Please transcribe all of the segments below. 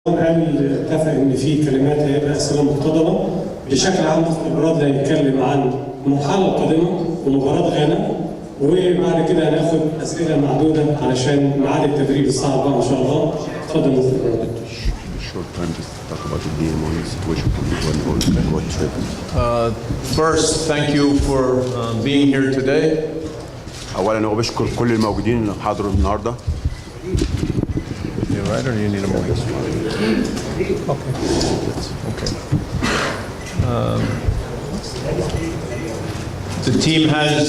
قال اتفق ان في كلمات هيبقى اسئله مقتضبه. بشكل عام الإعداد هيتكلم عن المرحله القادمه ومباراه غانا، وبعد كده هناخد اسئله معدوده علشان ميعاد التدريب الساعه 4 ان شاء الله. اتفضل يا First, thank you for being here today. اولا هو بشكر كل الموجودين اللي حضروا النهارده. You right or you need a mic? Okay. The team has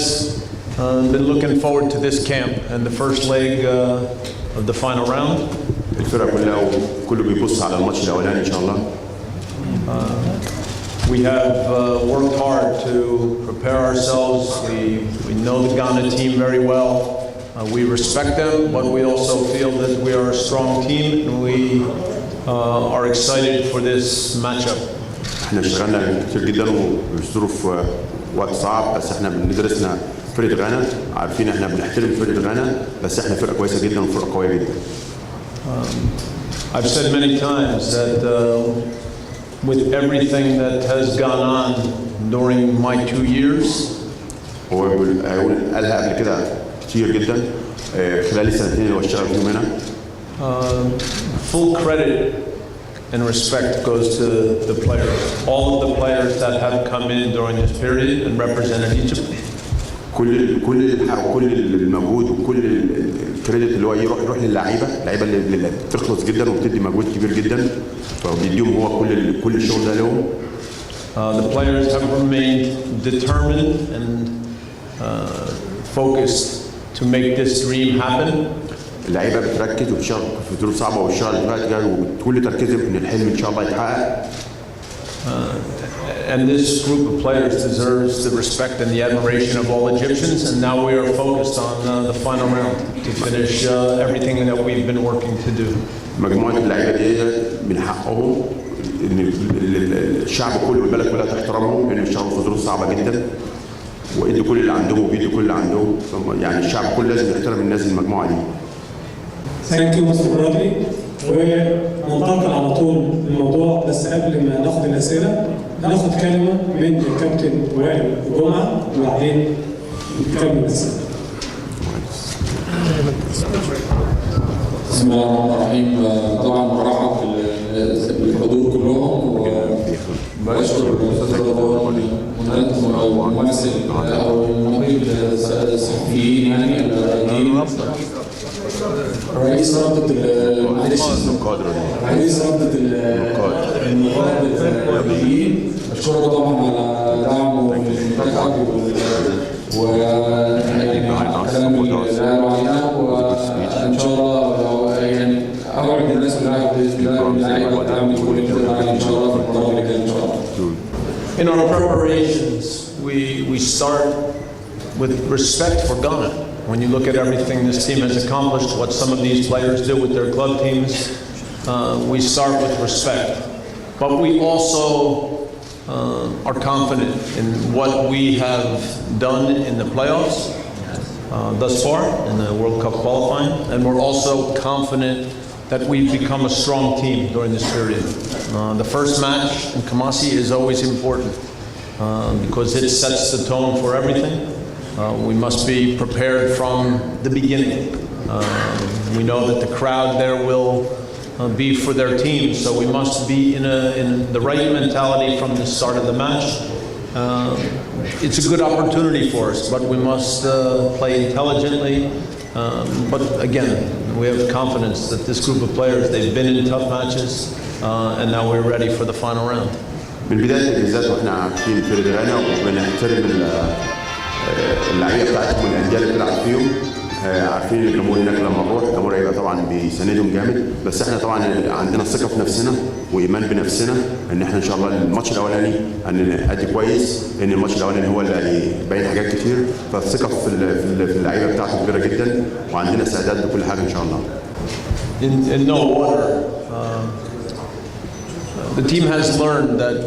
been looking forward to this camp and the first leg of the final round. الفرقه كلها وكله بيبص على الماتش الاولاني ان شاء الله. We have worked hard to prepare ourselves. We know the Ghana team very well. We respect them, but we also feel that we are a strong team and we are excited for this matchup. احنا اشتغلنا كتير جدا وبظروف وقت صعب، بس احنا بندرسنا فرقه غانا، عارفين احنا بنحترم فرقه غانا، بس احنا فرقه كويسه جدا وفرقه قويه جدا. I've said many times that with everything that has gone on during my 2 years. هو قالها قبل كده كتير جدا خلال السنتين اللي هو اشتغل فيهم هنا. Full credit and respect goes to the players. All of the players that have come in during this period and represented Egypt. كل المجهود وكل الكريدت اللي هو يروح للعيبه، اللعيبه اللي بتخلص جدا وبتدي مجهود كبير جدا، فبيديهم هو كل الشغل ده لهم. The players have remained determined and focused to make this dream happen. اللعيبه بتركز وبتشتغل في ظروف صعبه والشغل وكل تركيزهم ان الحلم ان شاء الله يتحقق. And this group of players deserves the respect and the admiration of all Egyptians. And now we are focused on the final round to finish everything that we've been working to do. مجموعه اللعيبه دي من حقهم ان الشعب كله والبلد كلها تحترمهم، لان اشتغلوا في ظروف صعبه جدا وادوا كل اللي عندهم وبيدوا كل اللي عندهم، يعني الشعب كله لازم يحترم الناس المجموعه دي. ثانك يو مستر برادلي. وننتقل على طول الموضوع، بس قبل ما ناخد الاسئله ناخد كلمه من الكابتن وائل جمعه وبعدين نكمل الاسئله. بسم الله الرحمن الرحيم. طبعا برحب بالحضور كلهم وبشكر الاستاذ الممثل او النقيب الصحفيين يعني الراجلين. رئيس رابطه النقاد بشكره طبعا على دعمه للمنتخب والكلام اللي قالوا علينا، وان شاء الله يعني اوعد الناس كلها باذن الله باللعيبه والدعم كل اللي نقدر عليه ان شاء الله في المباراه اللي جايه ان شاء الله. In our preparations, we start with respect for Ghana. When you look at everything this team has accomplished, what some of these players do with their club teams, we start with respect. But we also are confident in what we have done in the playoffs thus far in the World Cup qualifying, and we're also confident that we've become a strong team during this period. The first match in Kumasi is always important because it sets the tone for everything. We must be prepared from the beginning. We know that the crowd there will be for their team, so we must be in the right mentality from the start of the match. It's a good opportunity for us, but we must play intelligently. But again, we have confidence that this group of players, they've been in tough matches, and now we're ready for the final round. من بدايه الجزات واحنا عارفين فرقه غانا وبنحترم اللعيبه بتاعتهم والانديه اللي بتلعب فيهم، عارفين الجمهور هناك لما نروح الجمهور هيبقى طبعا بيساندهم جامد، بس احنا طبعا عندنا ثقه في نفسنا وايمان بنفسنا ان احنا ان شاء الله الماتش الاولاني هنأدي كويس، لان الماتش الاولاني هو اللي هيبين حاجات كتير، فالثقه في اللعيبه بتاعته كبيره جدا وعندنا استعداد لكل حاجه ان شاء الله. In no order, the team has learned that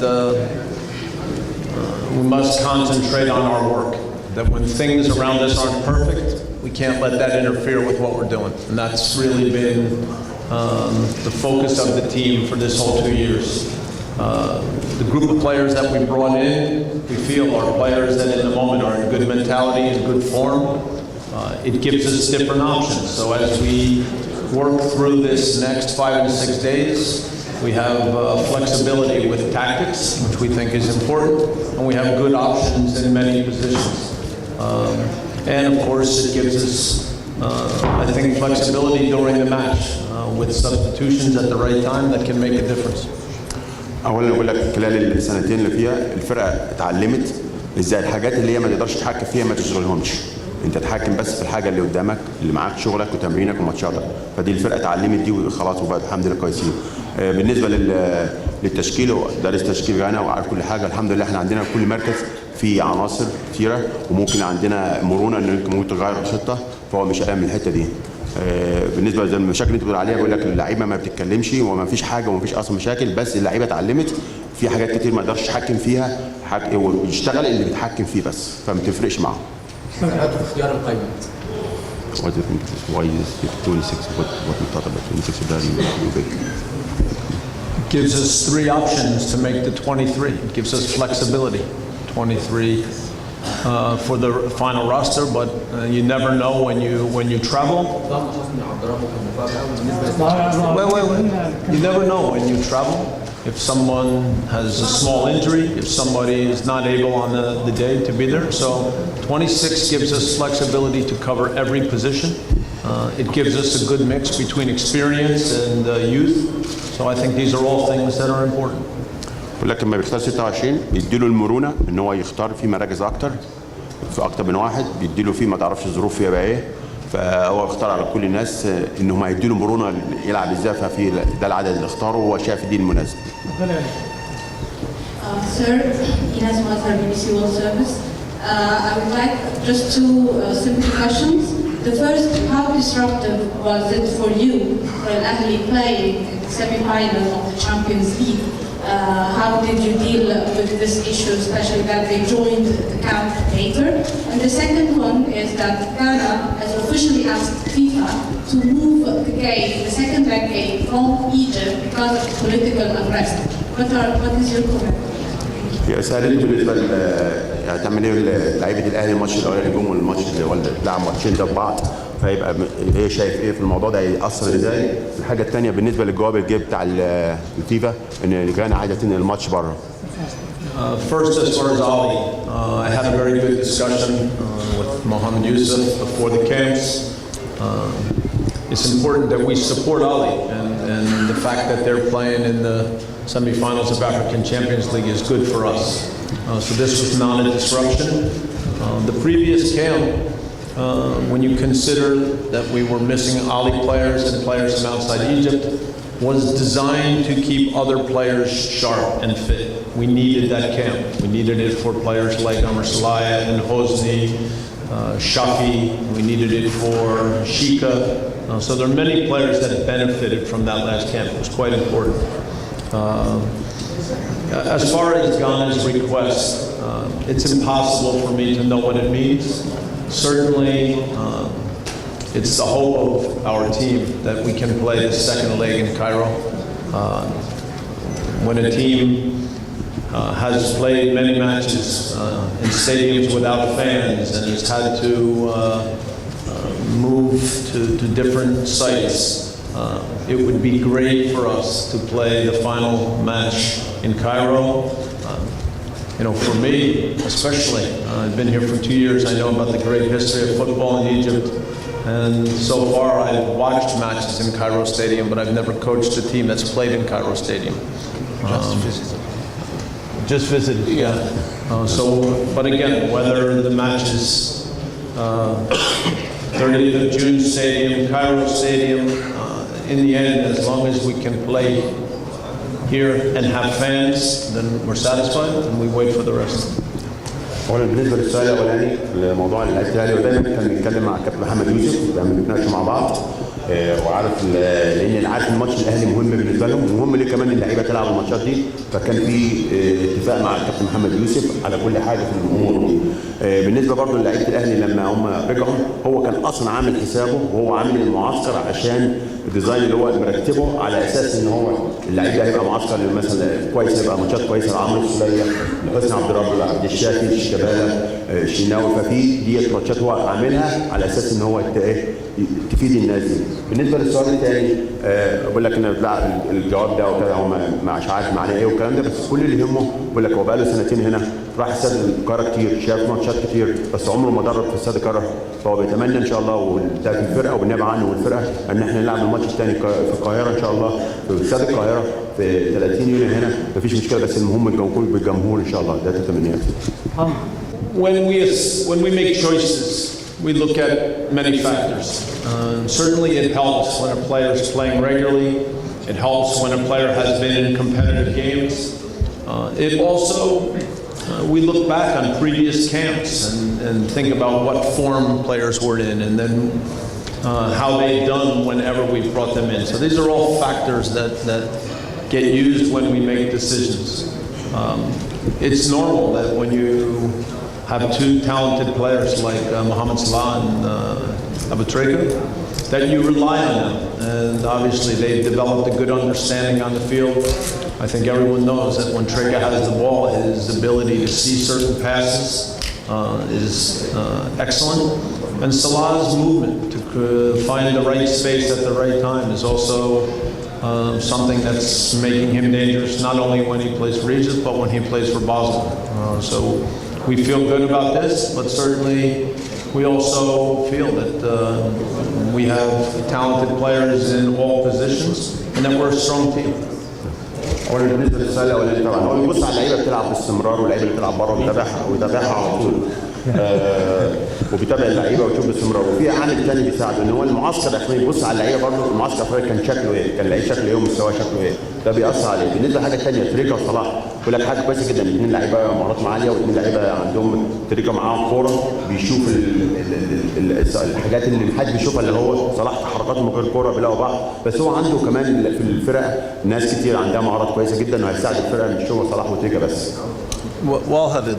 we must concentrate on our work. That when things around us aren't perfect, we can't let that interfere with what we're doing. And that's really been the focus of the team for this whole 2 years. The group of players that we brought in, we feel are players that in the moment are in good mentality, in good form. It gives us different options. So as we work through this next 5 and 6 days, we have flexibility with tactics, which we think is important, and we have good options in many positions. And of course, it gives us, I think, flexibility during the match with substitutions at the right time that can make a difference. اولا اقول لك خلال السنتين اللي فيها الفرقه اتعلمت ازاي الحاجات اللي هي ما تقدرش تتحكم فيها ما تشغلهمش. انت تتحكم بس في الحاجه اللي قدامك اللي معاك شغلك وتمرينك وماتشاتك. فدي الفرقه اتعلمت دي وخلاص وبقت الحمد لله كويسين. بالنسبه للتشكيل هو دارس تشكيل غانا وعارف كل حاجه. الحمد لله احنا عندنا كل مركز في عناصر كثيره وممكن عندنا مرونه ان ممكن تغير الخطه فهو مش قلقان من الحته دي. بالنسبه للمشاكل اللي انت بتقول عليها بقول لك اللعيبه ما بتتكلمش وما فيش حاجه وما فيش اصلا مشاكل بس اللعيبه اتعلمت في حاجات كتير ما يقدرش يتحكم فيها ويشتغل اللي بيتحكم فيه بس فما تفرقش معاه. اختيار القائمه. What do you think? Why is 26? What we thought about 26 is very big. Gives us 3 options to make the 23. It gives us flexibility. 23 for the final roster, but you never know when you travel. Wait. You never know when you travel. If someone has a small injury, if somebody is not able on the day to be there. So 26 gives us flexibility to cover every position. It gives us a good mix between experience and youth. So I think these are all things that are important. ولكن لما بيختار 26 بيديله المرونه ان هو يختار في مراكز اكتر في اكتر من واحد بيديله فيه ما تعرفش الظروف فيها بقى ايه فهو اختار على كل الناس ان هم هيديله مرونه يلعب ازاي ففي ده العدد اللي اختاره وهو شايف دي المناسب. Sir, Ines Mazhar, BBC World Service. I would like just 2 simple questions. The first, how disruptive was it for you for Al Ahly playing in the semi-final of the Champions League? How did you deal with this issue, especially that they joined the camp later? And the second one is that Ghana has officially asked FIFA to move the game, the second leg game, from Egypt because of political unrest. What is your comment? يا سالت بالنسبه يعني تعمل ايه لعيبه الاهلي الماتش الاولاني جم والماتش اللي لعب ماتشين ده ببعض فيبقى ايه شايف ايه في الموضوع ده هيأثر ازاي؟ الحاجه الثانيه بالنسبه للجواب اللي جه بتاع الفيفا ان غانا عايزه تنقل الماتش بره. First, as far as Ali, I had a very good discussion with Mohamed Yusuf before the camps. It's important that we support Ali, and the fact that they're playing in the semi-finals of African Champions League is good for us. So this was not a disruption. The previous camp, when you consider that we were missing Ali players and players from outside Egypt, was designed to keep other players sharp and fit. We needed that camp. We needed it for players like Amr Salaya and Hosni, Shafi. We needed it for Shika. So there are many players that benefited from that last camp. It was quite important. As far as Ghana's request, it's impossible for me to know what it means. Certainly, it's the hope of our team that we can play the second leg in Cairo. When a team has played many matches in stadiums without fans and has had to move to different sites, it would be great for us to play the final match in Cairo. For me, especially, I've been here for 2 years. I know about the great history of football in Egypt. And so far, I've watched matches in Cairo Stadium, but I've never coached a team that's played in Cairo Stadium. Just visited, yeah. But again, whether the match is 30th of June Stadium, Cairo Stadium, in the end, as long as we can play here and have fans, then we're satisfied and we wait for the rest. اولا بالنسبه للسؤال الاولاني لموضوع لعيبه الاهلي ودايما كان بنتكلم مع كابتن محمد يوسف دايما بنتناقش مع بعض وعارف لان عارف الماتش الاهلي مهم بالنسبه لهم ومهم ليه كمان اللعيبه تلعب الماتشات دي. فكان في اتفاق مع الكابتن محمد يوسف على كل حاجه في الامور دي. بالنسبه برضه للعيبه الاهلي لما هم رجعوا هو كان اصلا عامل حسابه وهو عامل المعسكر عشان الديزاين اللي هو مرتبه على اساس ان هو اللعيبه هيبقى معسكر مثلا كويس، هيبقى ماتشات كويسه لعمرو السوليه، لحسني عبد الرب، عبد الشافي، شيكابالا، الشناوي. ففي ديت ماتشات هو عاملها على اساس ان هو تفيد الناس دي. بالنسبه للسؤال الثاني بقول لك ان لا الجواب ده وكذا هو مش عارف معناه ايه والكلام ده، بس كل اللي يهمه بقول لك هو بقى له سنتين هنا، راح استاد القاهره كتير، شاف ماتشات كتير، بس عمره ما درب في استاد القاهره. فهو بيتمنى ان شاء الله وده في الفرقه وبالنيابه عنه والفرقه ان احنا نلعب الماتش الثاني في القاهره ان شاء الله في استاد القاهره في 30 يونيو هنا، مفيش مشكله، بس المهم الجمهور بالجمهور ان شاء الله. ده تمنياتي. When we make choices, we look at many factors. Certainly it helps when a player is playing regularly. It helps when a player has been in competitive games. It also, we look back on previous camps and think about what form players were in and then how they've done whenever we brought them in. So these are all factors that get used when we make decisions. It's normal that when you have two talented players like Mohamed Salah and Abu Trika, that you rely on them. And obviously they've developed a good understanding on the field. I think everyone knows that when Trika has the ball, his ability to see certain passes is excellent. And Salah's movement to find the right space at the right time is also something that's making him dangerous, not only when he plays for Egypt, but when he plays for Basel. So we feel good about this, but certainly we also feel that we have talented players in all positions and that we're a strong team. بالنسبه للسؤال الاولاني طبعا هو بيبص على اللعيبه بتلعب باستمرار واللعيبه اللي بتلعب بره ويتابعها على طول. وبيتابع اللعيبه ويشوف باستمرار. وفي عامل ثاني بيساعده ان هو المعسكر الاخراني يبص على اللعيبه برضه، المعسكر الاخراني كان شكله ايه؟ كان اللعيب شكله ايه ومستواه شكله ايه؟ ده بيأثر عليه. بالنسبه لحاجه ثانيه تريكا وصلاح بقول لك حاجه كويسه جدا، الاثنين لعيبه مهاراتهم عاليه والاثنين لعيبه عندهم تريكا معاهم كوره بيشوف الحاجات اللي محدش بيشوفها اللي هو صلاح تحركاته من غير كوره بيلاقوا بعض، بس هو عنده كمان في الفرق ناس كتير عندها مهارات كويسه جدا وهيساعد الفرقه مش هو صلاح وتريكا بس. We'll have a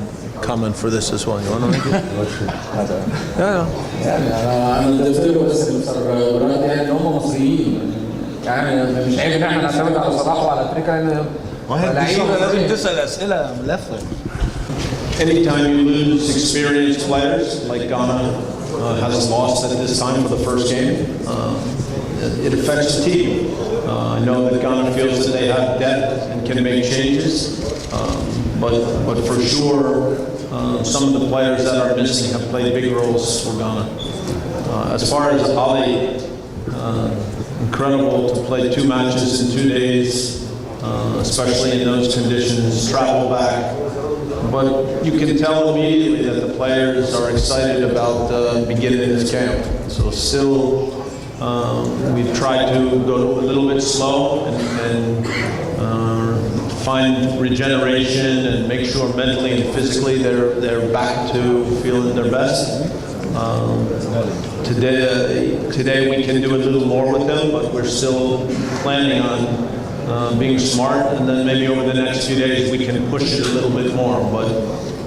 comment for this as well. You want to make it? Yeah. يعني انا ضفت بس القرارات يعني ان هم مصريين، يعني مش عيب ان احنا نعتمد على صلاح وعلى تريكا لان لعيبه لازم تسال اسئله ملفه. Anytime you lose experienced players like Ghana has lost at this time for the first game, it affects the team. I know that Ghana feels that they have depth and can make changes, but for sure some of the players that are missing have played big roles for Ghana. As far as Ali, incredible to play 2 matches in 2 days, especially in those conditions, travel back. But you can tell immediately that the players are excited about beginning this camp. So still, we've tried to go a little bit slow and find regeneration and make sure mentally and physically they're back to feeling their best. Today we can do a little more with them, but we're still planning on being smart, and then maybe over the next few days we can push it a little bit more. But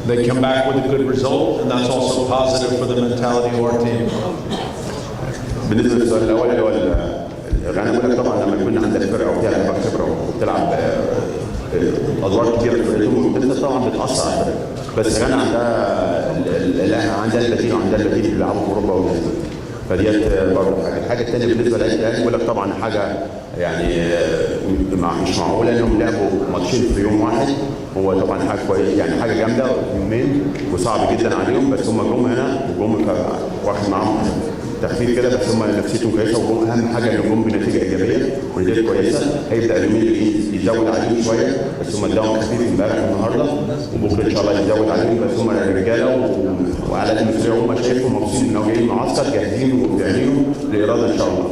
they come back with a good result, and that's also positive for the mentality of our team. بالنسبه للسؤال الاول اللي هو غانا بقول لك طبعا لما يكون عندك فرقه وفيها لعيبه خبره وبتلعب ادوار كبيره في فرقتهم طبعا بتاثر على الفرقه، بس غانا عندها البديل وعندها البديل اللي بيلعبوا في اوروبا وكده. فديت برضه الحاجه الثانيه بالنسبه للاهلي بقول لك طبعا حاجه يعني مش معقوله انهم لعبوا ماتشين في يوم واحد. هو طبعا حاجه كويسه يعني حاجه جامده يومين وصعب جدا عليهم، بس هم جم هنا وجم واخد معاهم تخفيف كده، بس هم نفسيتهم كويسه وجم اهم حاجه ان جم بنتيجه ايجابيه ونتيجه كويسه. هيبدا اليومين اللي يزود عليهم شويه، بس هم اداهم تخفيف امبارح والنهارده وبكره ان شاء الله يزود عليهم، بس هم رجاله وعلى المسؤوليه هم شايفهم مبسوطين انهم جايين معسكر جاهزين وبيعلنوا لاراده ان شاء الله.